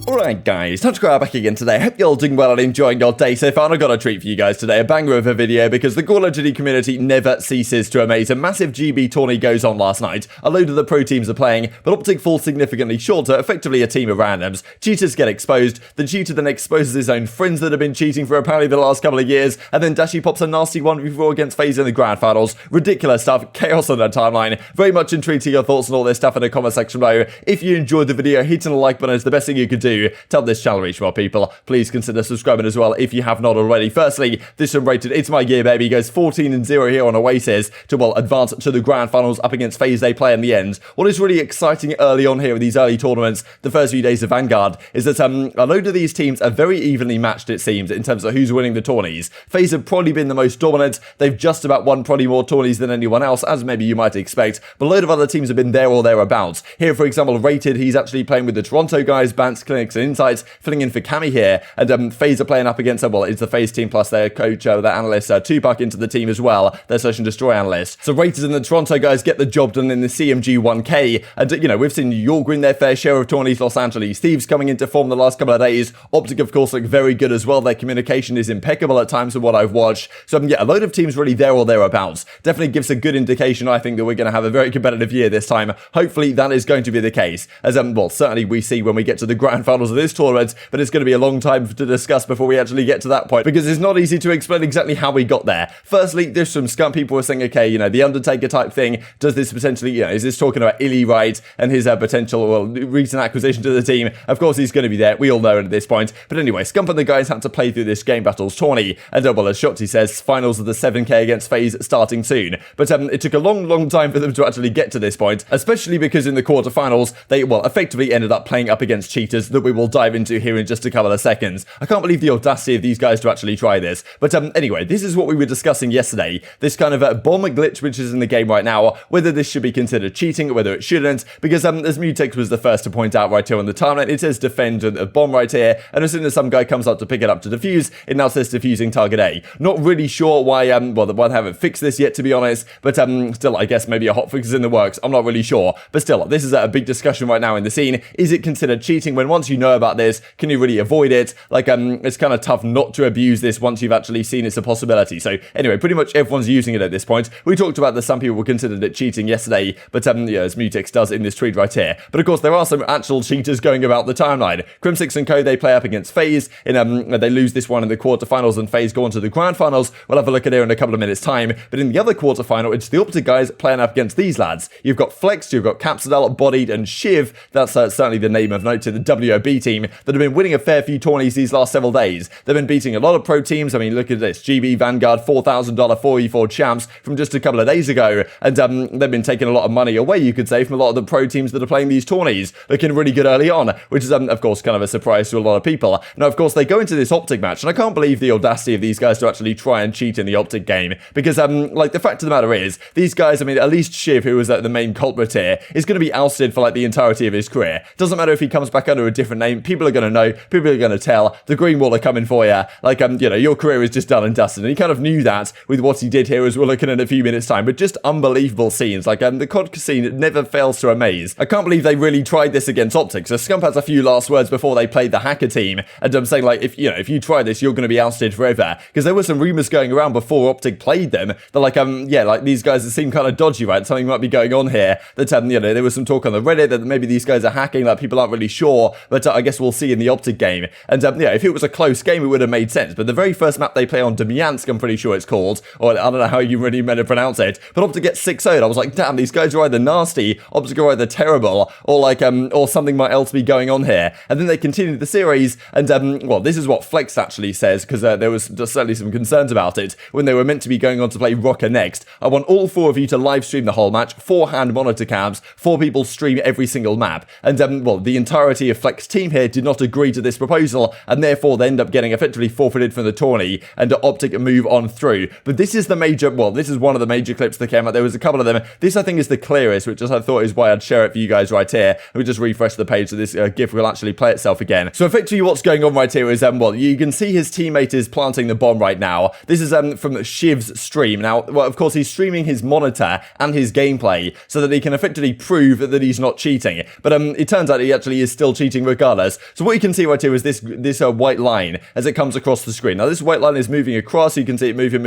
Alright guys, TacticalRab back again today. Hope you're all doing well and enjoying your day so far. And I've got a treat for you guys today, a banger of a video, because the Call of Duty community never ceases to amaze. A massive GB tourney goes on last night. A load of the pro teams are playing, but OpTic falls significantly shorter, effectively a team of randoms. Cheaters get exposed, the cheater then exposes his own friends that have been cheating for apparently the last couple of years, and then Dashy pops a nasty 1v4 against FaZe in the grand finals. Ridiculous stuff, chaos on the timeline. Very much intrigued to your thoughts on all this stuff in the comment section below. If you enjoyed the video, hitting the like button is the best thing you could do to help this channel reach more people. Please consider subscribing as well if you have not already. Firstly, this unrated, it's my year, baby. Goes 14-0 here on Oasis to, well, advance to the grand finals up against FaZe they play in the end. What is really exciting early on here with these early tournaments, the first few days of Vanguard, is that a load of these teams are very evenly matched, it seems, in terms of who's winning the tourneys. FaZe have probably been the most dominant. They've just about won probably more tourneys than anyone else, as maybe you might expect, but a load of other teams have been there or thereabouts. Here, for example, Rated, he's actually playing with the Toronto guys, Bance, CleanX, and Insights, filling in for Cammy here, and FaZe are playing up against, well, it's the FaZe team plus their coach, their analyst, Tupac into the team as well, their Search and Destroy analyst. So Rated and the Toronto guys get the job done in the CMG 1K, and, you know, we've seen New York win their fair share of tourneys, Los Angeles Thieves coming into form the last couple of days. OpTic, of course, look very good as well. Their communication is impeccable at times from what I've watched. So, yeah, a load of teams really there or thereabouts. Definitely gives a good indication, I think, that we're going to have a very competitive year this time. Hopefully, that is going to be the case. As, well, certainly we see when we get to the grand finals of this tournament, but it's going to be a long time to discuss before we actually get to that point, because it's not easy to explain exactly how we got there. Firstly, there's some Scump people were saying, okay, you know, the Undertaker type thing, does this potentially, you know, is this talking about Illy, right, and his potential, well, recent acquisition to the team? Of course, he's going to be there. We all know it at this point. But anyway, Scump and the guys had to play through this game battles tourney, and well, as Shotzi says, finals of the 7K against FaZe starting soon. But it took a long time for them to actually get to this point, especially because in the quarterfinals, they, well, effectively ended up playing up against cheaters that we will dive into here in just a couple of seconds. I can't believe the audacity of these guys to actually try this. But anyway, this is what we were discussing yesterday. This kind of bomb glitch which is in the game right now, whether this should be considered cheating or whether it shouldn't, because as Mutex was the first to point out right here on the timeline, it says defend a bomb right here, and as soon as some guy comes up to pick it up to defuse, it now says defusing target A. Not really sure why, well, they haven't fixed this yet, to be honest, but still, I guess maybe a hotfix is in the works. I'm not really sure, but still, this is a big discussion right now in the scene. Is it considered cheating when once you know about this, can you really avoid it? Like, it's kind of tough not to abuse this once you've actually seen it's a possibility. So anyway, pretty much everyone's using it at this point. We talked about that some people considered it cheating yesterday, but yeah, as Mutex does in this tweet right here. But of course, there are some actual cheaters going about the timeline. Crimsix and co, they play up against FaZe in they lose this one in the quarterfinals, and FaZe go on to the grand finals. We'll have a look at it in a couple of minutes time. But in the other quarterfinal, it's the OpTic guys playing up against these lads. You've got Flex, you've got Capsidel, Bodied, and Shiv. That's certainly the name of note to the WOB team that have been winning a fair few tourneys these last several days. They've been beating a lot of pro teams. I mean, look at this. GB Vanguard $4,000 4v4 champs from just a couple of days ago. And they've been taking a lot of money away, you could say, from a lot of the pro teams that are playing these tourneys. Looking really good early on, which is, of course, kind of a surprise to a lot of people. Now, of course, they go into this OpTic match, and I can't believe the audacity of these guys to actually try and cheat in the OpTic game. Because, like, the fact of the matter is, these guys, I mean, at least Shiv, who was the main culprit here, is going to be ousted for, like, the entirety of his career. Doesn't matter if he comes back under a different name. People are going to know. People are going to tell. The green wall are coming for you. Like, you know, your career is just done and dusted. And he kind of knew that with what he did here, as we're looking at in a few minutes' time. But just unbelievable scenes. Like, the COD scene never fails to amaze. I can't believe they really tried this against OpTic. So Scump has a few last words before they played the hacker team. And I'm saying, like, if you try this, you're going to be ousted forever. Because there were some rumors going around before OpTic played them. That, like, yeah, like, these guys seem kind of dodgy, right? Something might be going on here. That, you know, there was some talk on the Reddit that maybe these guys are hacking. Like, people aren't really sure. But I guess we'll see in the OpTic game. And, yeah, if it was a close game, it would have made sense. But the very first map they play on Demyansk, I'm pretty sure it's called, or I don't know how you really meant to pronounce it, but OpTic gets 6-0'd. I was like, damn, these guys are either nasty, OpTic are either terrible, or like, or something might else be going on here. And then they continued the series, and, well, this is what Flex actually says, because there was just certainly some concerns about it, when they were meant to be going on to play Rokkr next. I want all 4 of you to live stream the whole match, 4 hand monitor cams, 4 people stream every single map. And, well, the entirety of Flex team here did not agree to this proposal, and therefore they end up getting effectively forfeited from the tourney, and OpTic move on through. But this is the major, well, this is one of the major clips that came out. There was a couple of them. This, I think, is the clearest, which I thought is why I'd share it for you guys right here. Let me just refresh the page so this GIF will actually play itself again. So effectively what's going on right here is, well, you can see his teammate is planting the bomb right now. This is from Shiv's stream. Now, well, of course, he's streaming his monitor and his gameplay so that he can effectively prove that he's not cheating. But it turns out he actually is still cheating regardless. So what you can see right here is this white line as it comes across the screen. Now this white line is moving across, so you can see it moving,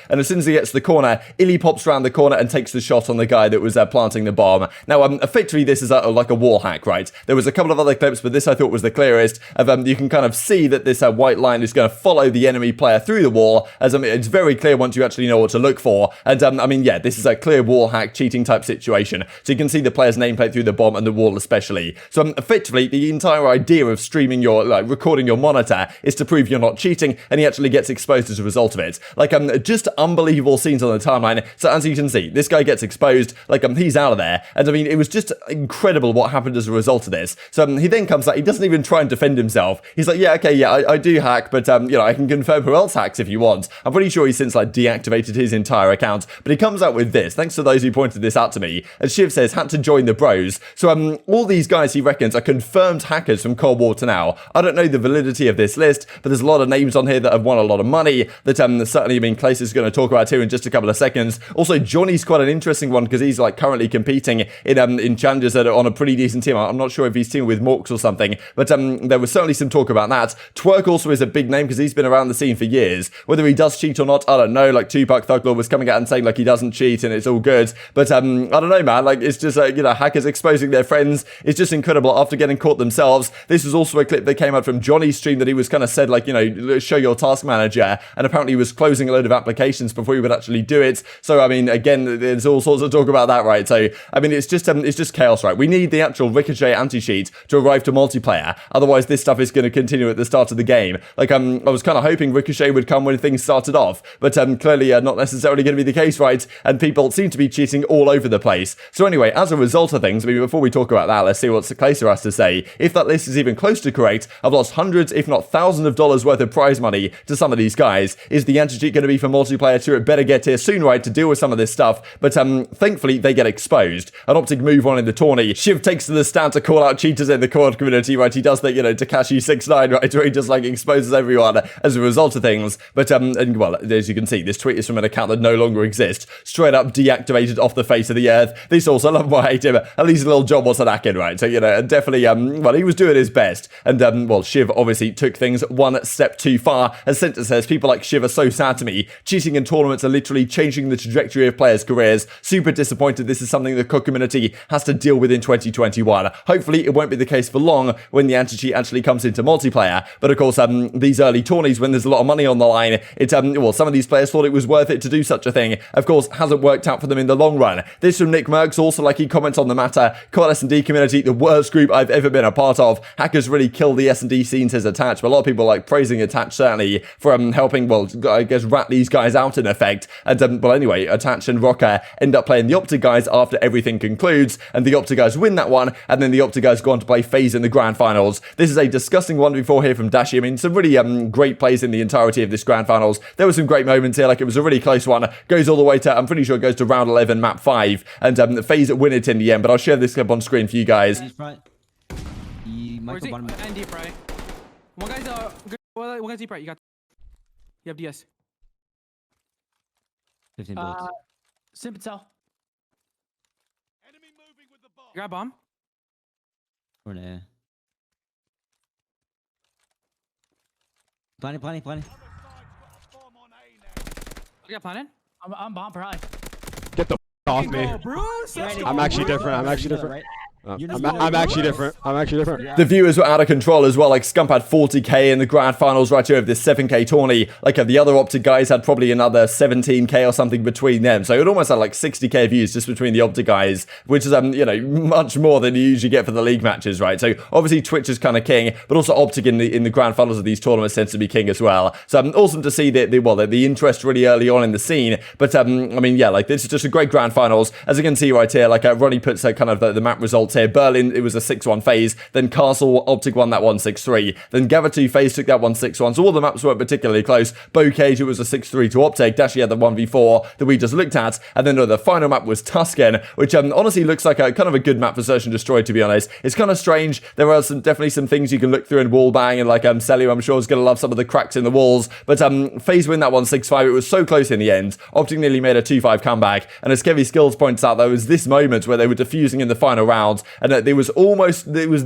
and as soon as he gets to the corner, Illy pops around the corner and takes the shot on the guy that was planting the bomb. Now, effectively, this is like a wall hack, right? There was a couple of other clips, but this I thought was the clearest. You can kind of see that this white line is going to follow the enemy player through the wall, as it's very clear once you actually know what to look for. And I mean, yeah, this is a clear wall hack cheating type situation. So you can see the player's nameplate through the bomb and the wall especially. So effectively, the entire idea of streaming your, recording your monitor is to prove you're not cheating, and he actually gets exposed as a result of it. Just unbelievable scenes on the timeline. So as you can see, this guy gets exposed, he's out of there. And I mean, it was just incredible what happened as a result of this. So he then comes out, he doesn't even try and defend himself. He's like, yeah, okay, yeah, I do hack, but I can confirm who else hacks if you want. I'm pretty sure he's since deactivated his entire account, but he comes out with this, thanks to those who pointed this out to me. As Shiv says, had to join the bros. So all these guys he reckons are confirmed hackers from Cold War to now. I don't know the validity of this list, but there's a lot of names on here that have won a lot of money that certainly, I mean, Clayster's going to talk about here in just a couple of seconds. Also, Johnny's quite an interesting one because he's currently competing in challenges that are on a pretty decent team. I'm not sure if he's teaming with Morks or something, but there was certainly some talk about that. Twerk also is a big name because he's been around the scene for years. Whether he does cheat or not, I don't know. Tupac Thuglaw was coming out and saying he doesn't cheat and it's all good, but I don't know, man. It's just hackers exposing their friends. It's just incredible after getting caught themselves. This was also a clip that came out from Johnny's stream that he was kind of said show your task manager, and apparently he was closing a load of applications before he would actually do it. So I mean, again, there's all sorts of talk about that, right? So I mean, it's just chaos, right? We need the actual Ricochet anti-cheat to arrive to multiplayer. Otherwise, this stuff is going to continue at the start of the game. I was kind of hoping Ricochet would come when things started off, but clearly not necessarily going to be the case, right? And people seem to be cheating all over the place. So anyway, as a result of things, I mean, before we talk about that, let's see what Clayster has to say. If that list is even close to correct, I've lost hundreds, if not thousands of dollars worth of prize money to some of these guys. Is the anti-cheat going to be for multiplayer too? It better get here soon, right, to deal with some of this stuff. But thankfully, they get exposed. An OpTic move on in the tourney. Shiv takes to the stand to call out cheaters in the COD community, right? He does that, Takashi 69, right, where he just exposes everyone as a result of things. But and well, as you can see, this tweet is from an account that no longer exists. Straight up deactivated off the face of the earth. This also, love him or hate him, at least a little job was an hacking, right? So definitely, well, he was doing his best. And well, Shiv obviously took things one step too far. As Center says, people like Shiv are so sad to me. Cheating in tournaments are literally changing the trajectory of players' careers. Super disappointed this is something the COD community has to deal with in 2021. Hopefully, it won't be the case for long when the anti-cheat actually comes into multiplayer. But of course, these early tourneys, when there's a lot of money on the line, well, some of these players thought it was worth it to do such a thing. Of course, hasn't worked out for them in the long run. This from Nick Merckx, also he comments on the matter. COD S&D community, the worst group I've ever been a part of. Hackers really kill the S&D scene, says Attach, but a lot of people praising Attach certainly for helping, well, I guess rat these guys out in effect. And well, anyway, Attach and Rokkr end up playing the OpTic guys after everything concludes, and the OpTic guys win that one, and then the OpTic guys go on to play FaZe in the grand finals. This is a disgusting 1v4 here from Dashy. I mean, some really great plays in the entirety of this grand finals. There were some great moments here, it was a really close one. Goes all the way to, I'm pretty sure it goes to round 11, map 5, and FaZe win it in the end, but I'll share this clip on screen for you guys. Where's he? And deep right. One guy's deep right. You have DS. 15 bullets. Simp and Cell. Enemy moving with the bomb. You got bomb? Or an air. Planning. You got planning? I'm bomb for high. Get the off me. I'm actually different. I'm actually different. The viewers were out of control as well. Scump had 40k in the grand finals right here of this 7k tourney. The other OpTic guys had probably another 17k or something between them. So it almost had 60k views just between the OpTic guys, which is much more than you usually get for the league matches, right? So obviously Twitch is kind of king, but also OpTic in the grand finals of these tournaments tends to be king as well. So awesome to see the interest really early on in the scene. But I mean, yeah, this is just a great grand finals. As you can see right here, Ronnie puts kind of the map results here. Berlin, it was a 6-1 FaZe. Then Castle, OpTic won that one 6-3. Then Gather 2 FaZe took that one 6-1. So all the maps weren't particularly close. Bocage, it was a 6-3 to OpTic. Dashy had the 1v4 that we just looked at. And then the final map was Tuscan, which honestly looks like a kind of a good map for Search and Destroy, to be honest. It's kind of strange. There are definitely some things you can look through and wall bang, and Cellium, I'm sure, is going to love some of the cracks in the walls. But FaZe win that one 6-5. It was so close in the end. OpTic nearly made a 2-5 comeback. And as Kevy Skills points out, there was this moment where they were defusing in the final round. and it was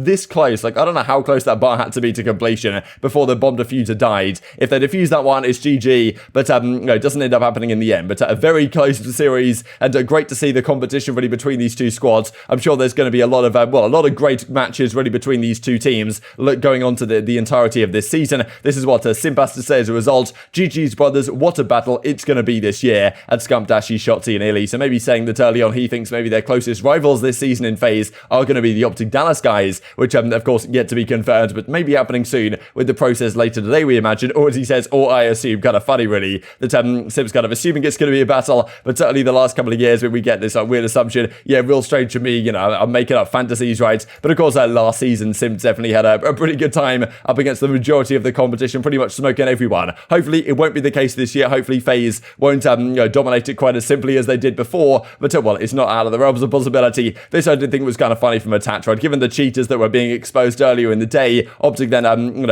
this close. Like, I don't know how close that bar had to be to completion before the bomb diffuser died. If they defuse that one, it's GG, but no, it doesn't end up happening in the end. But a very close series, and great to see the competition really between these two squads. I'm sure there's going to be a lot of a lot of great matches really between these two teams going on to the entirety of this season. This is what Simp has to say as a result. GG's brothers, what a battle it's going to be this year at Scump, Dashy, Shotzi, and Illy. So maybe saying that early on he thinks maybe their closest rivals this season in FaZe are going to be the OpTic Dallas guys, which of course yet to be confirmed, but maybe happening soon with the process later today, we imagine, or as he says, or I assume, kind of funny really, that Simp's kind of assuming it's going to be a battle, but certainly the last couple of years when we get this weird assumption, yeah, real strange to me, you know, I'm making up fantasies, right? But of course, last season, Simp definitely had a pretty good time up against the majority of the competition, pretty much smoking everyone. Hopefully, it won't be the case this year. Hopefully, FaZe won't dominate it quite as simply as they did before, but well, it's not out of the realms of possibility. This I did think was kind of funny from Attach, right? Given the cheaters that were being exposed earlier in the day, OpTic then,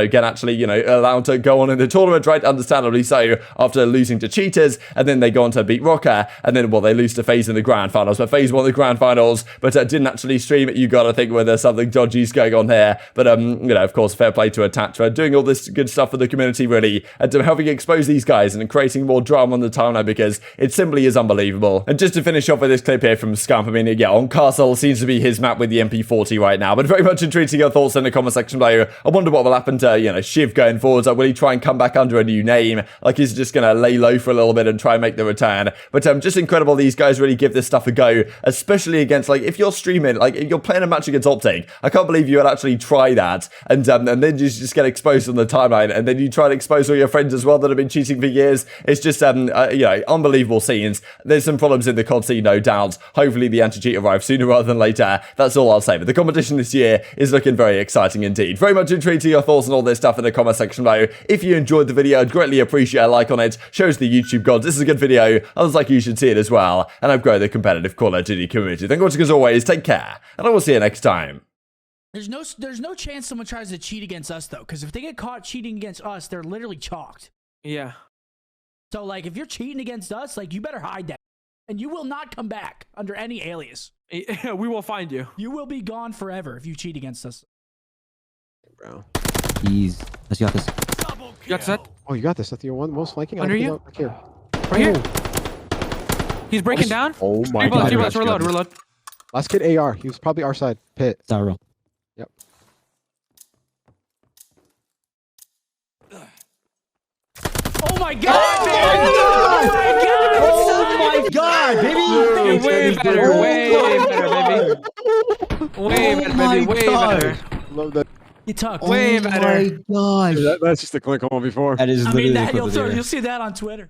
get actually, allowed to go on in the tournament, right? Understandably so, after losing to cheaters, and then they go on to beat Rokkr, and then, well, they lose to FaZe in the grand finals, but FaZe won the grand finals, but didn't actually stream it. You gotta think whether something dodgy's going on here, but, of course, fair play to Attach for doing all this good stuff for the community, really, and helping expose these guys and creating more drama on the timeline, because it simply is unbelievable. And just to finish off with this clip here from Scump, I mean, yeah, on Castle seems to be his map with the MP40 right now, but very much intrigued to your thoughts in the comment section below. I wonder what will happen to, Shiv going forwards. Like, will he try and come back under a new name? Like, he's just gonna lay low for a little bit and try and make the return. But just incredible these guys really give this stuff a go, especially against, like, if you're streaming, like, if you're playing a match against OpTic, I can't believe you would actually try that, and then you just get exposed on the timeline, and then you try to expose all your friends as well that have been cheating for years. It's just, unbelievable scenes. There's some problems in the COD scene, no doubt. Hopefully the anti-cheat arrives sooner rather than later. That's all I'll say. But the competition this year is looking very exciting indeed. Very much intrigued to your thoughts on all this stuff in the comment section below. If you enjoyed the video, I'd greatly appreciate a like on it. Shows the YouTube gods this is a good video. Others like you should see it as well. And I've grown the competitive Call of Duty community. Thank you for watching as always. Take care. And I will see you next time. There's no chance someone tries to cheat against us, though, because if they get caught cheating against us, they're literally chalked. Yeah. So, like, if you're cheating against us, like, you better hide that. And you will not come back under any alias. We will find you. You will be gone forever if you cheat against us. Bro. He's. Let's got this. You got set? Oh, you got this. That's your one most flanking. Under you? Right here. Right here. He's breaking down. Oh my god. Reload. Last kid AR. He was probably our side. Pit. Sorrow. Yep. Oh my god, man! Oh my god! Oh my god, baby! Way better, way better, baby. Way better, baby. Way better. Love that. You tucked. Way better. Oh my gosh. That's just the click on before. That is I literally mean, the you'll see that on Twitter.